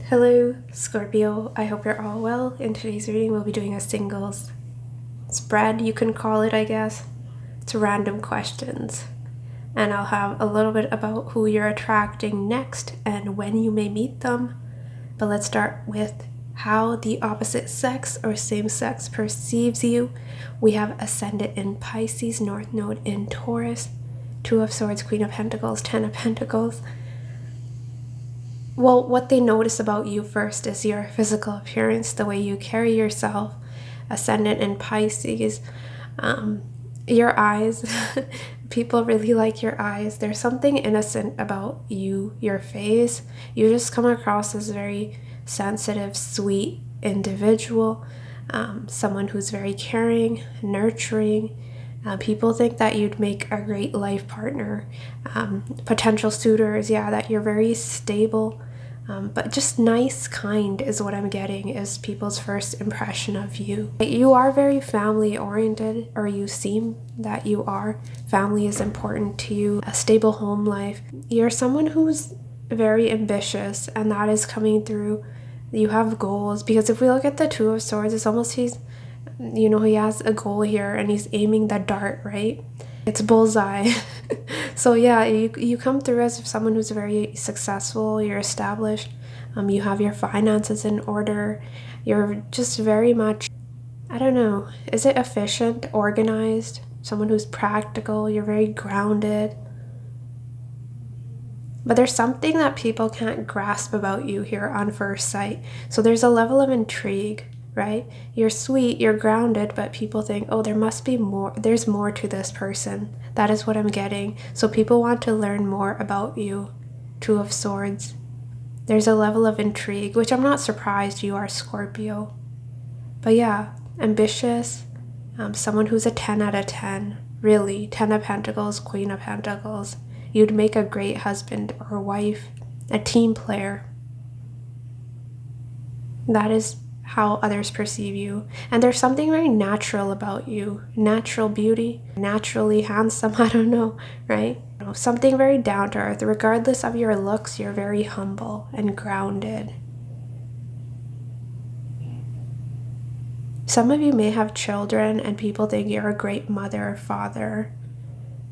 Hello, Scorpio. I hope you're all well. In today's reading, we'll be doing a singles spread, you can call it, I guess. It's random questions. And I'll have a little bit about who you're attracting next and when you may meet them. But let's start with how the opposite sex or same sex perceives you. We have Ascendant in Pisces, North Node in Taurus, Two of Swords, Queen of Pentacles, Ten of Pentacles. Well, what they notice about you first is your physical appearance, the way you carry yourself. Ascendant in Pisces, your eyes. People really like your eyes. There's something innocent about you, your face. You just come across as very sensitive, sweet individual, someone who's very caring, nurturing. People think that you'd make a great life partner. Potential suitors, that you're very stable. But just nice, kind is what I'm getting, is people's first impression of you. You are very family oriented, or you seem that you are. Family is important to you, a stable home life. You're someone who's very ambitious, and that is coming through. You have goals, because if we look at the Two of Swords, it's almost he has a goal here and he's aiming the dart, right? It's bullseye. So you come through as someone who's very successful, you're established, you have your finances in order, you're just very much, I don't know, is it efficient, organized, someone who's practical, you're very grounded. But there's something that people can't grasp about you here on first sight. So there's a level of intrigue, right? You're sweet, you're grounded, but people think, oh, there must be more. There's more to this person. That is what I'm getting. So people want to learn more about you. Two of Swords. There's a level of intrigue, which I'm not surprised you are, Scorpio. But ambitious, someone who's a 10 out of 10. Really, 10 of Pentacles, Queen of Pentacles. You'd make a great husband or wife, a team player. That is how others perceive you. And there's something very natural about you. Natural beauty, naturally handsome, I don't know, right? Something very down to earth. Regardless of your looks, you're very humble and grounded. Some of you may have children and people think you're a great mother or father,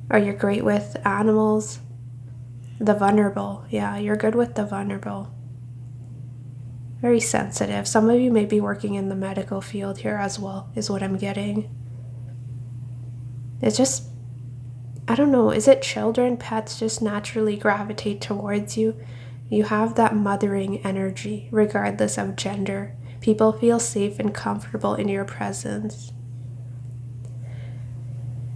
or you're great with animals. The vulnerable, you're good with the vulnerable. Very sensitive. Some of you may be working in the medical field here as well, is what I'm getting. It's just, I don't know, is it children, pets just naturally gravitate towards you? You have that mothering energy, regardless of gender. People feel safe and comfortable in your presence.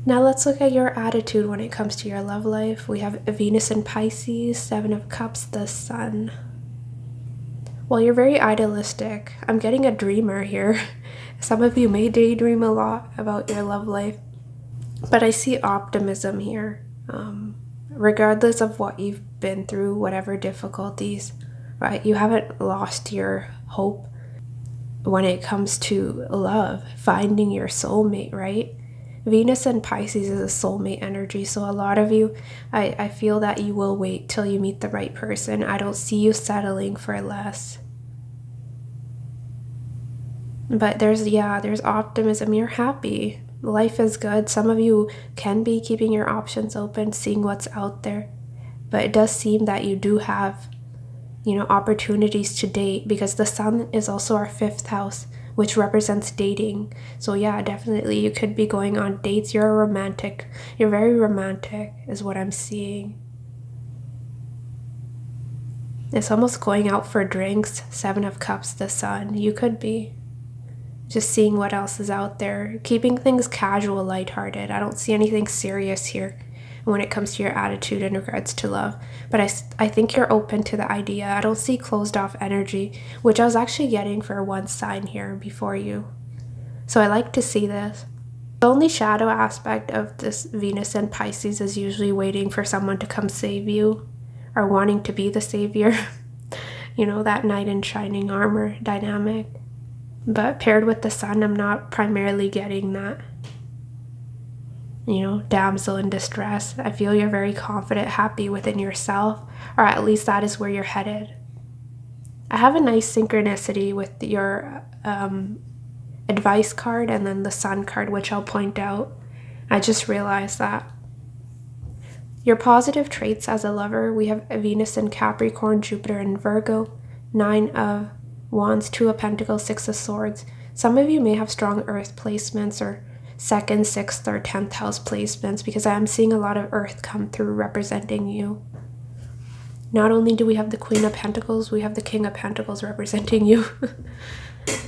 Now let's look at your attitude when it comes to your love life. We have Venus in Pisces, Seven of Cups, the Sun. Well, you're very idealistic. I'm getting a dreamer here. Some of you may daydream a lot about your love life. But I see optimism here. Regardless of what you've been through, whatever difficulties, right? You haven't lost your hope when it comes to love, finding your soulmate, right? Venus and Pisces is a soulmate energy, so a lot of you, I feel that you will wait till you meet the right person. I don't see you settling for less. But there's optimism. You're happy. Life is good. Some of you can be keeping your options open, seeing what's out there. But it does seem that you do have, opportunities to date, because the Sun is also our 5th house, which represents dating. So definitely you could be going on dates. You're a romantic. You're very romantic is what I'm seeing. It's almost going out for drinks. 7 of Cups, the Sun. You could be just seeing what else is out there. Keeping things casual, lighthearted. I don't see anything serious here when it comes to your attitude in regards to love. But I think you're open to the idea. I don't see closed off energy, which I was actually getting for one sign here before you. So I like to see this. The only shadow aspect of this Venus and Pisces is usually waiting for someone to come save you, or wanting to be the savior. That knight in shining armor dynamic. But paired with the Sun, I'm not primarily getting that. Damsel in distress. I feel you're very confident, happy within yourself, or at least that is where you're headed. I have a nice synchronicity with your advice card and then the sun card, which I'll point out. I just realized that. Your positive traits as a lover, we have Venus in Capricorn, Jupiter in Virgo, 9 of Wands, 2 of Pentacles, 6 of Swords. Some of you may have strong earth placements or 2nd, 6th, or 10th house placements, because I am seeing a lot of earth come through representing you. Not only do we have the Queen of Pentacles, we have the King of Pentacles representing you.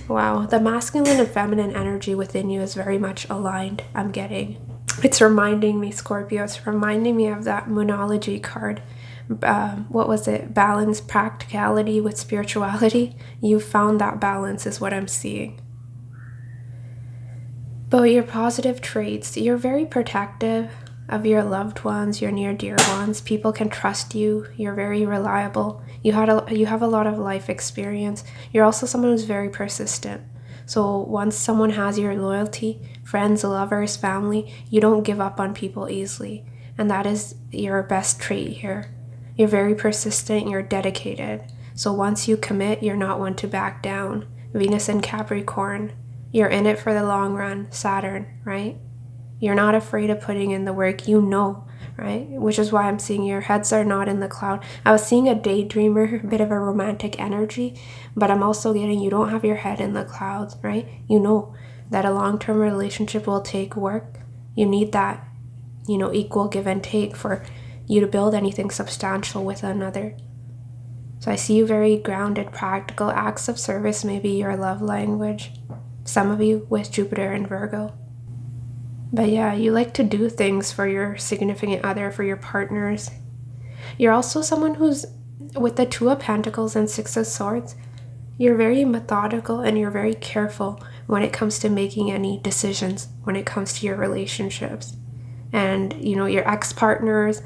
Wow, the masculine and feminine energy within you is very much aligned, I'm getting. It's reminding me, Scorpio, it's reminding me of that Moonology card. What was it? Balance, practicality with spirituality. You found that balance is what I'm seeing. But your positive traits, you're very protective of your loved ones, your near dear ones. People can trust you. You're very reliable. You have a lot of life experience. You're also someone who's very persistent. So once someone has your loyalty, friends, lovers, family, you don't give up on people easily. And that is your best trait here. You're very persistent, you're dedicated. So once you commit, you're not one to back down. Venus in Capricorn, you're in it for the long run. Saturn, right? You're not afraid of putting in the work, you know, right? Which is why I'm seeing your heads are not in the cloud. I was seeing a daydreamer, a bit of a romantic energy, but I'm also getting you don't have your head in the clouds, right? You know that a long-term relationship will take work. You need that, equal give and take for you to build anything substantial with another. So I see you very grounded, practical. Acts of service may be your love language. Some of you with Jupiter and Virgo. But yeah, you like to do things for your significant other, for your partners. You're also someone who's, with the 2 of Pentacles and 6 of Swords, you're very methodical and you're very careful when it comes to making any decisions, when it comes to your relationships. And, your ex-partners,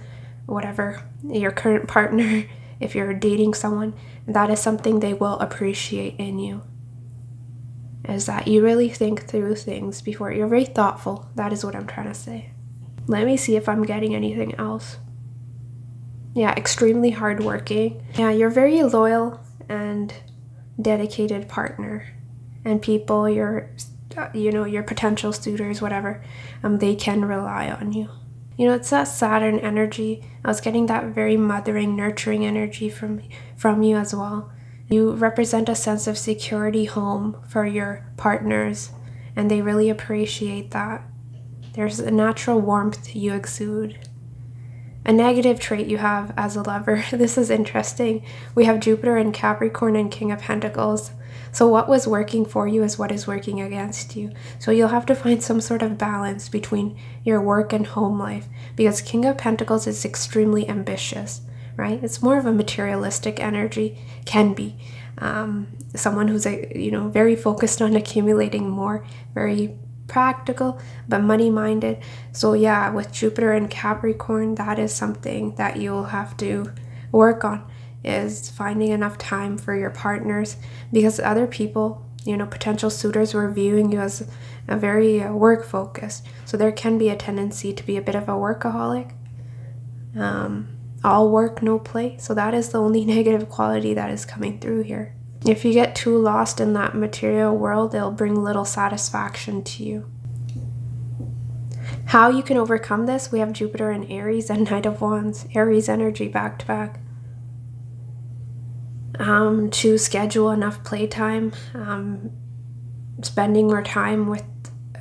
whatever, your current partner, if you're dating someone, that is something they will appreciate in you. Is that you really think through things before. You're very thoughtful. That is what I'm trying to say. Let me see if I'm getting anything else. Yeah, extremely hardworking. Yeah, you're very loyal and dedicated partner. And people, your potential suitors, whatever, they can rely on you. It's that Saturn energy. I was getting that very mothering, nurturing energy from you as well. You represent a sense of security, home for your partners, and they really appreciate that. There's a natural warmth you exude. A negative trait you have as a lover, this is interesting. We have Jupiter in Capricorn and King of Pentacles. So what was working for you is what is working against you. So you'll have to find some sort of balance between your work and home life, because King of Pentacles is extremely ambitious. Right? It's more of a materialistic energy, can be. Someone who's, very focused on accumulating more, very practical, but money-minded. So yeah, with Jupiter and Capricorn, that is something that you'll have to work on, is finding enough time for your partners, because other people, potential suitors were viewing you as a very work-focused. So there can be a tendency to be a bit of a workaholic. All work, no play. So that is the only negative quality that is coming through here. If you get too lost in that material world, it'll bring little satisfaction to you. How you can overcome this, we have Jupiter in Aries and Knight of Wands. Aries energy back to back. To schedule enough playtime, spending more time with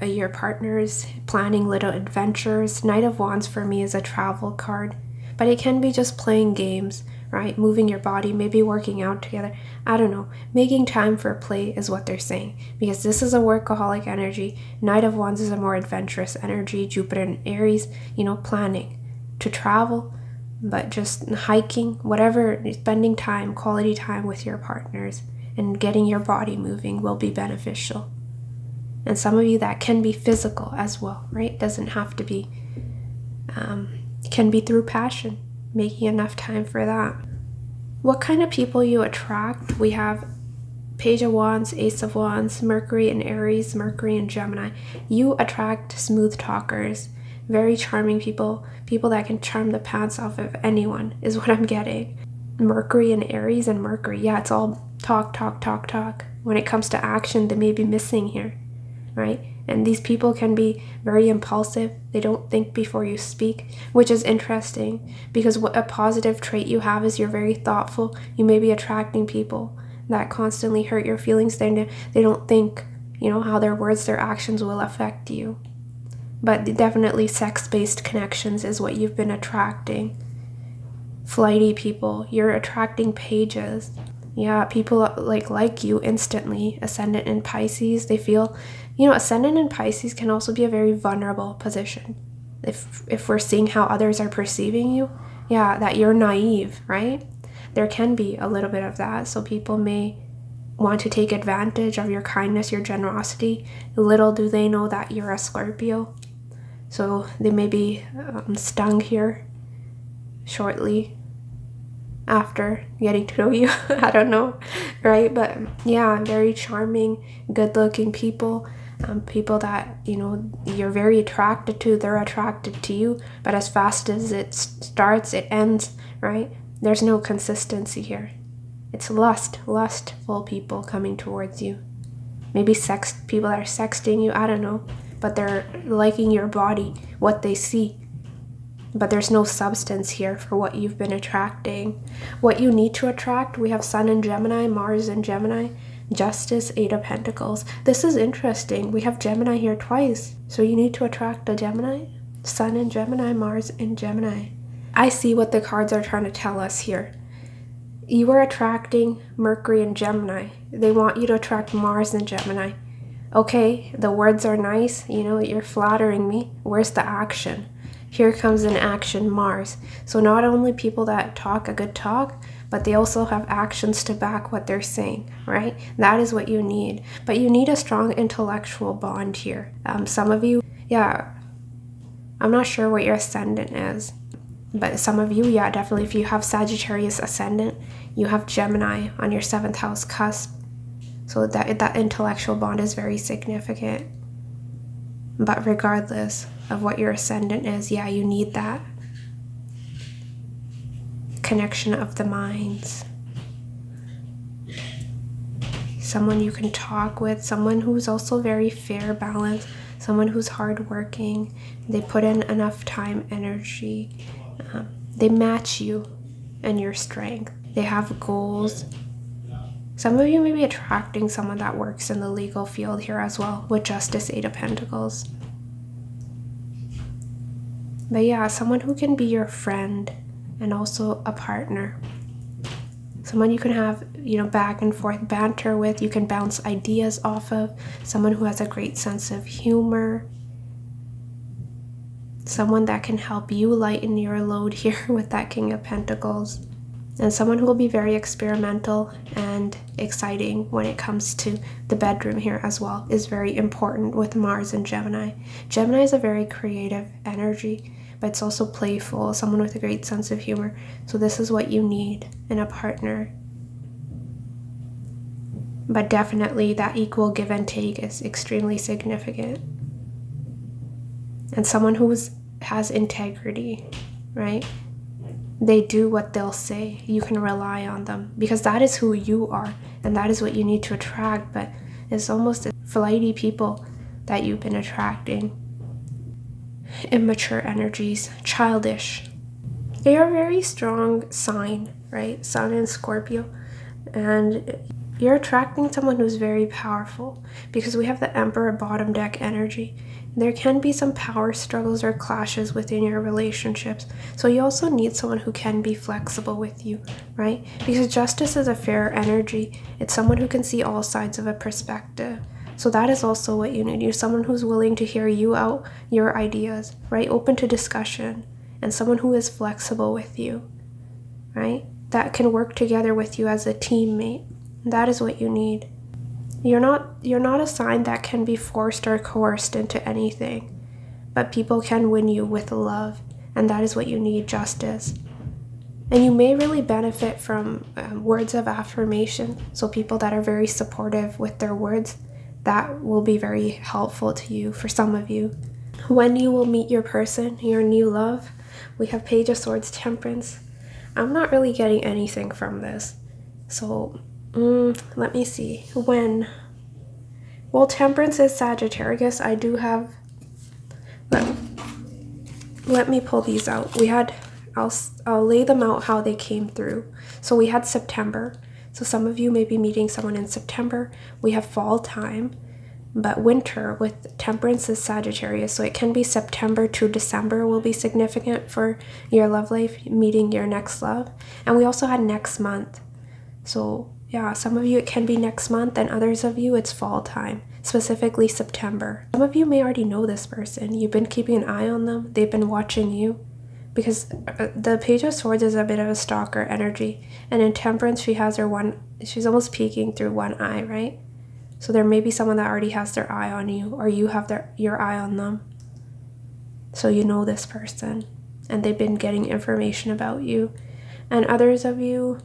your partners, planning little adventures. Knight of Wands for me is a travel card. But it can be just playing games, right? Moving your body, maybe working out together. I don't know. Making time for play is what they're saying. Because this is a workaholic energy. Knight of Wands is a more adventurous energy. Jupiter in Aries, planning to travel, but just hiking, whatever, spending time, quality time with your partners and getting your body moving will be beneficial. And some of you, that can be physical as well, right? Doesn't have to be... can be through passion, making enough time for that. What kind of people you attract? We have Page of Wands, Ace of Wands, Mercury in Aries, Mercury in Gemini. You attract smooth talkers, very charming people, people that can charm the pants off of anyone is what I'm getting. Mercury and Aries, and Mercury, yeah, it's all talk, talk, talk, talk. When it comes to action, they may be missing here, right? And these people can be very impulsive. They don't think before you speak, which is interesting because what a positive trait you have is you're very thoughtful. You may be attracting people that constantly hurt your feelings. They don't think, how their words, their actions will affect you. But definitely sex-based connections is what you've been attracting. Flighty people, you're attracting pages. Yeah, people like you instantly. Ascendant in Pisces, they feel, ascendant in Pisces can also be a very vulnerable position. If we're seeing how others are perceiving you, yeah, that you're naive, right? There can be a little bit of that. So people may want to take advantage of your kindness, your generosity. Little do they know that you're a Scorpio. So they may be stung here shortly after getting to know you. I don't know, right? But yeah, very charming, good-looking people. People that, you're very attracted to, they're attracted to you. But as fast as it starts, it ends, right? There's no consistency here. It's lustful people coming towards you. Maybe people that are sexting you, I don't know. But they're liking your body, what they see. But there's no substance here for what you've been attracting. What you need to attract, we have Sun in Gemini, Mars in Gemini, Justice, 8 of Pentacles. This is interesting. We have Gemini here twice. So you need to attract a Gemini, Sun in Gemini, Mars in Gemini. I see what the cards are trying to tell us here. You are attracting Mercury in Gemini. They want you to attract Mars in Gemini. Okay, the words are nice. You're flattering me. Where's the action? Here comes an action, Mars. So not only people that talk a good talk, but they also have actions to back what they're saying, right? That is what you need. But you need a strong intellectual bond here. Some of you, yeah, I'm not sure what your ascendant is, but some of you, yeah, definitely. If you have Sagittarius ascendant, you have Gemini on your 7th house cusp. So that intellectual bond is very significant. But regardless of what your ascendant is, yeah, you need that connection of the minds. Someone you can talk with, someone who's also very fair, balanced, someone who's hardworking. They put in enough time, energy. They match you and your strength. They have goals. Some of you may be attracting someone that works in the legal field here as well, with Justice, 8 of Pentacles. But yeah, someone who can be your friend and also a partner. Someone you can have, back and forth banter with. You can bounce ideas off of. Someone who has a great sense of humor. Someone that can help you lighten your load here with that King of Pentacles. And someone who will be very experimental and exciting when it comes to the bedroom here as well is very important with Mars and Gemini. Gemini is a very creative energy, but it's also playful, someone with a great sense of humor. So this is what you need in a partner. But definitely that equal give and take is extremely significant. And someone who has integrity, right? They do what they'll say. You can rely on them because that is who you are and that is what you need to attract. But it's almost flighty people that you've been attracting. Immature energies, childish. They are a very strong sign, right? Sun in Scorpio. And you're attracting someone who's very powerful because we have the Emperor bottom deck energy. There can be some power struggles or clashes within your relationships. So you also need someone who can be flexible with you, right? Because Justice is a fair energy. It's someone who can see all sides of a perspective. So that is also what you need. You're someone who's willing to hear you out, your ideas, right? Open to discussion. And someone who is flexible with you, right? That can work together with you as a teammate. That is what you need. You're not a sign that can be forced or coerced into anything, but people can win you with love, and that is what you need, Justice. And you may really benefit from words of affirmation. So people that are very supportive with their words, that will be very helpful to you for some of you. When you will meet your person, your new love, we have Page of Swords, Temperance. I'm not really getting anything from this. So, let me see. When? Well, Temperance is Sagittarius. I do have... Let me pull these out. I'll lay them out how they came through. So we had September. So some of you may be meeting someone in September. We have fall time. But winter with Temperance is Sagittarius, so it can be September to December will be significant for your love life, meeting your next love. And we also had next month. So yeah, some of you it can be next month, and others of you it's fall time, specifically September. Some of you may already know this person. You've been keeping an eye on them. They've been watching you. Because the Page of Swords is a bit of a stalker energy. And in Temperance, she's almost peeking through one eye, right? So there may be someone that already has their eye on you, or you have your eye on them. So you know this person, and they've been getting information about you. And others of you,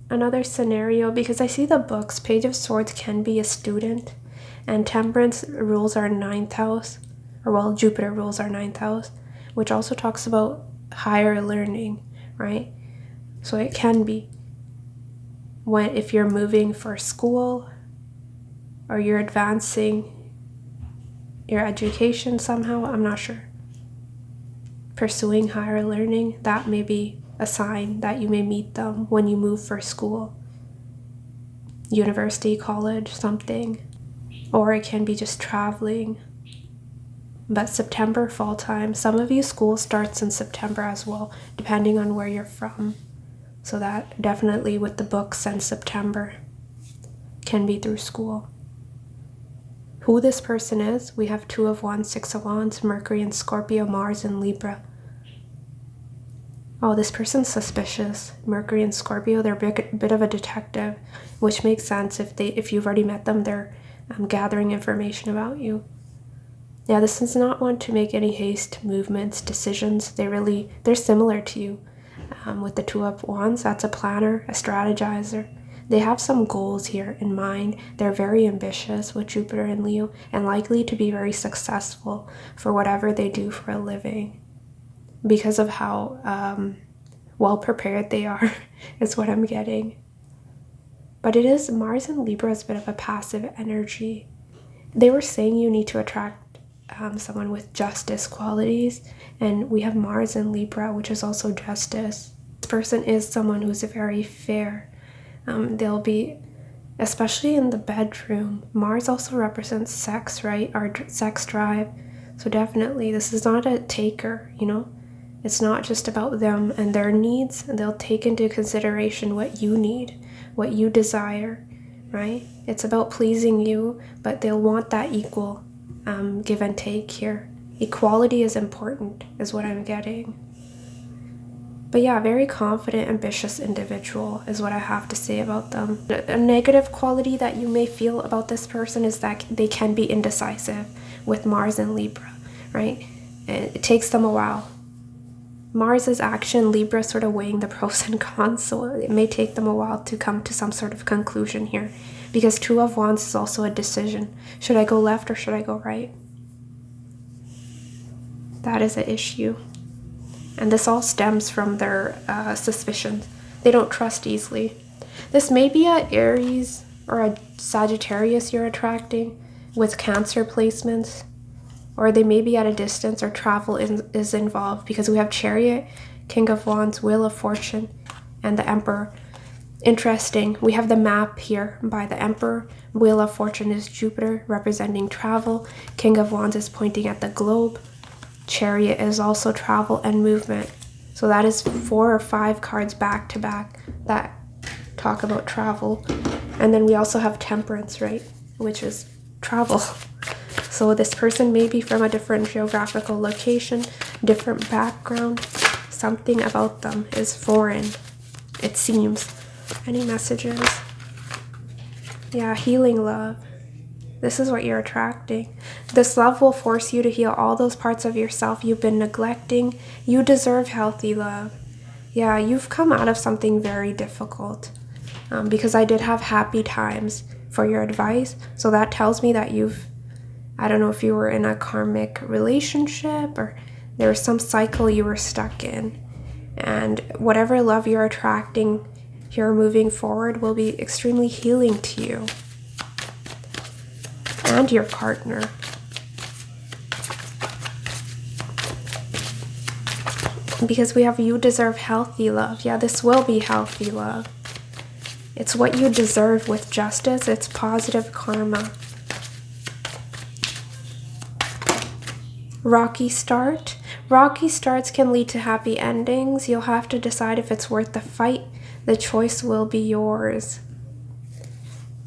another scenario, because I see the books, Page of Swords can be a student, and Temperance rules our 9th house, or well, Jupiter rules our 9th house, which also talks about higher learning, right? So it can be if you're moving for school, or you're advancing your education somehow, I'm not sure. Pursuing higher learning, that may be a sign that you may meet them when you move for school. University, college, something. Or it can be just traveling. But September, fall time. Some of you, school starts in September as well, depending on where you're from. So that definitely with the books and September can be through school. Who this person is, we have 2 of Wands, 6 of Wands, Mercury and Scorpio, Mars and Libra. Oh, this person's suspicious. Mercury and Scorpio, they're a bit of a detective, which makes sense if you've already met them, they're gathering information about you. Yeah, this is not one to make any haste movements, decisions. They're similar to you. With the 2 of Wands, that's a planner, a strategizer. They have some goals here in mind. They're very ambitious with Jupiter and Leo, and likely to be very successful for whatever they do for a living because of how well prepared they are is what I'm getting. But it is, Mars and Libra is a bit of a passive energy. They were saying you need to attract someone with justice qualities, and we have Mars and Libra, which is also justice. This person is someone who's very fair. They'll be, especially in the bedroom. Mars also represents sex, right? Our sex drive. So definitely, this is not a taker, you know? It's not just about them and their needs. They'll take into consideration what you need, what you desire, right? It's about pleasing you, but they'll want that equal give and take here. Equality is important, is what I'm getting. But yeah, very confident, ambitious individual is what I have to say about them. A negative quality that you may feel about this person is that they can be indecisive with Mars and Libra, right? And it takes them a while. Mars is action, Libra sort of weighing the pros and cons, so it may take them a while to come to some sort of conclusion here. Because 2 of Wands is also a decision. Should I go left or should I go right? That is an issue. And this all stems from their suspicions. They don't trust easily. This may be a Aries or a Sagittarius you're attracting with Cancer placements. Or they may be at a distance, or travel is involved, because we have Chariot, King of Wands, Wheel of Fortune, and the Emperor. Interesting. We have the map here by the Emperor. Wheel of Fortune is Jupiter, representing travel. King of Wands is pointing at the globe. Chariot is also travel and movement. So that is 4 or 5 cards back to back that talk about travel. And then we also have Temperance, right? Which is travel. So this person may be from a different geographical location, different background. Something about them is foreign, it seems. Any messages? Yeah, healing love. This is what you're attracting. This love will force you to heal all those parts of yourself you've been neglecting. You deserve healthy love. Yeah, you've come out of something very difficult. Because I did have happy times for your advice. So that tells me that I don't know if you were in a karmic relationship or there was some cycle you were stuck in. And whatever love you're attracting here moving forward will be extremely healing to you and your partner. Because we have you deserve healthy love. Yeah, this will be healthy love. It's what you deserve with justice. It's positive karma. Rocky start. Rocky starts can lead to happy endings. You'll have to decide if it's worth the fight. The choice will be yours.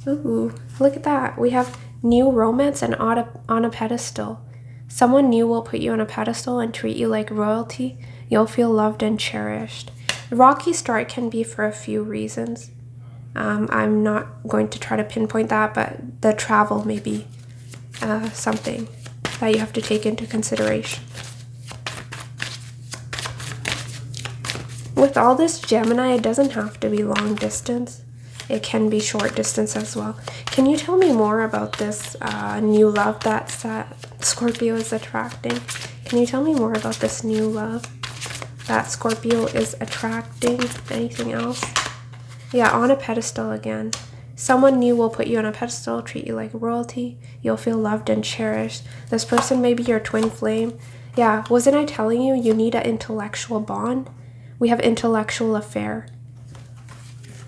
Ooh, look at that. We have new romance and on a pedestal. Someone new will put you on a pedestal and treat you like royalty. You'll feel loved and cherished. Rocky start can be for a few reasons. I'm not going to try to pinpoint that, but the travel may be something that you have to take into consideration. With all this Gemini, it doesn't have to be long distance. It can be short distance as well. Can you tell me more about this new love that Scorpio is attracting? Can you tell me more about this new love that Scorpio is attracting? Anything else? Yeah, on a pedestal again. Someone new will put you on a pedestal, treat you like royalty. You'll feel loved and cherished. This person may be your twin flame. Yeah, wasn't I telling you you need an intellectual bond? We have intellectual affair.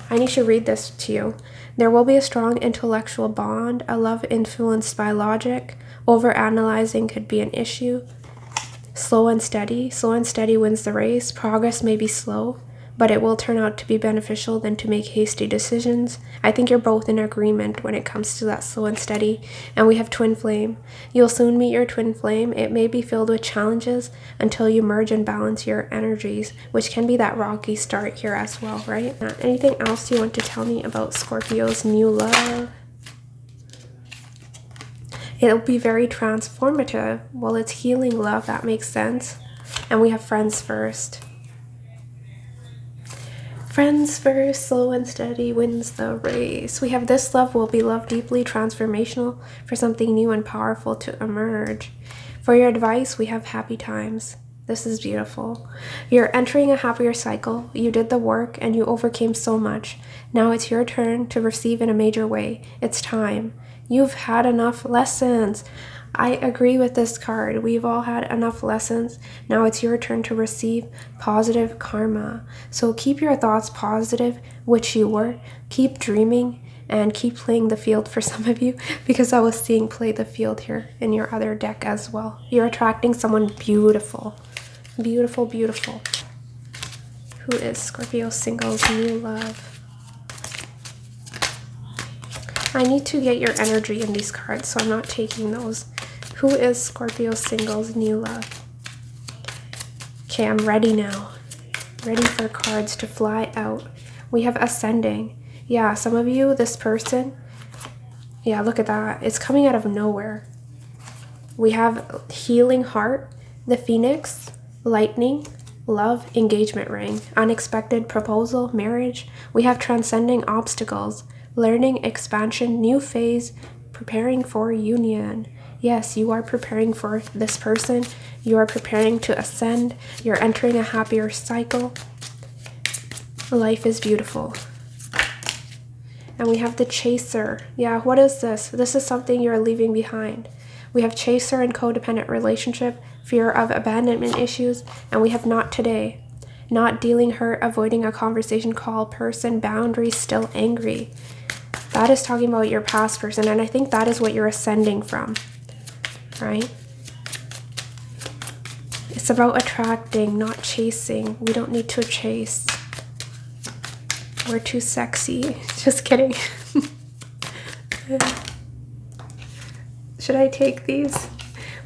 I need to read this to you. There will be a strong intellectual bond, a love influenced by logic. Over-analyzing could be an issue. Slow and steady. Slow and steady wins the race. Progress may be slow, but it will turn out to be beneficial than to make hasty decisions. I think you're both in agreement when it comes to that slow and steady. And we have twin flame. You'll soon meet your twin flame. It may be filled with challenges until you merge and balance your energies, which can be that rocky start here as well, right? Anything else you want to tell me about Scorpio's new love? It'll be very transformative. Well, it's healing love. That makes sense. And we have friends first. Friends first, slow and steady wins the race. We have this love will be love deeply transformational for something new and powerful to emerge. For your advice, we have happy times. This is beautiful. You're entering a happier cycle. You did the work and you overcame so much. Now it's your turn to receive in a major way. It's time. You've had enough lessons. I agree with this card. We've all had enough lessons. Now it's your turn to receive positive karma. So keep your thoughts positive, which you were. Keep dreaming and keep playing the field for some of you, because I was seeing play the field here in your other deck as well. You're attracting someone beautiful. Beautiful, beautiful. Who is Scorpio single's new love? I need to get your energy in these cards, so I'm not taking those. Who is Scorpio single's new love? Okay, I'm ready now. Ready for cards to fly out. We have ascending. Yeah, some of you, this person, yeah, look at that. It's coming out of nowhere. We have healing heart, the phoenix, lightning, love, engagement ring, unexpected proposal, marriage. We have transcending obstacles, learning, expansion, new phase, preparing for union. Yes, you are preparing for this person. You are preparing to ascend. You're entering a happier cycle. Life is beautiful. And we have the chaser. Yeah, what is this? This is something you're leaving behind. We have chaser and codependent relationship, fear of abandonment issues, and we have not today. Not dealing hurt, avoiding a conversation call, person, boundaries, still angry. That is talking about your past person, and I think that is what you're ascending from, right? It's about attracting, not chasing. We don't need to chase. We're too sexy. Just kidding. Should I take these?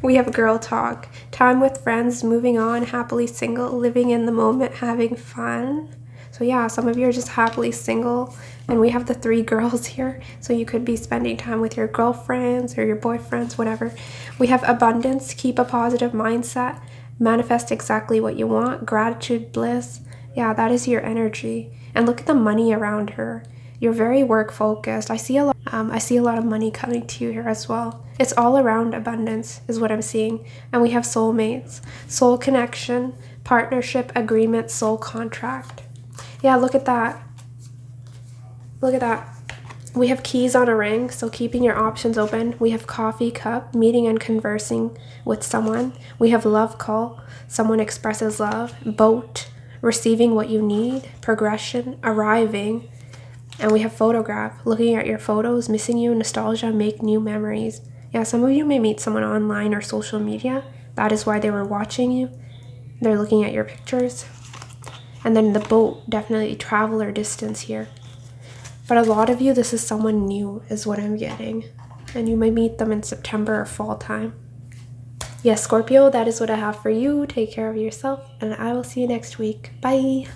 We have girl talk. Time with friends, moving on, happily single, living in the moment, having fun. So yeah, some of you are just happily single, and we have the 3 girls here. So you could be spending time with your girlfriends or your boyfriends, whatever. We have abundance, keep a positive mindset, manifest exactly what you want, gratitude, bliss. Yeah, that is your energy. And look at the money around her. You're very work focused. I see a lot of money coming to you here as well. It's all around abundance is what I'm seeing. And we have soulmates, soul connection, Partnership, agreement, soul contract. Yeah, look at that. Look at that. We have keys on a ring, so keeping your options open. We have coffee cup, meeting and conversing with someone. We have love call, someone expresses love. Boat, receiving what you need. Progression, arriving. And we have photograph, looking at your photos, missing you, nostalgia, make new memories. Yeah, some of you may meet someone online or social media. That is why they were watching you. They're looking at your pictures. And then the boat, definitely travel or distance here. But a lot of you, this is someone new is what I'm getting. And you may meet them in September or fall time. Yes, Scorpio, that is what I have for you. Take care of yourself, and I will see you next week. Bye.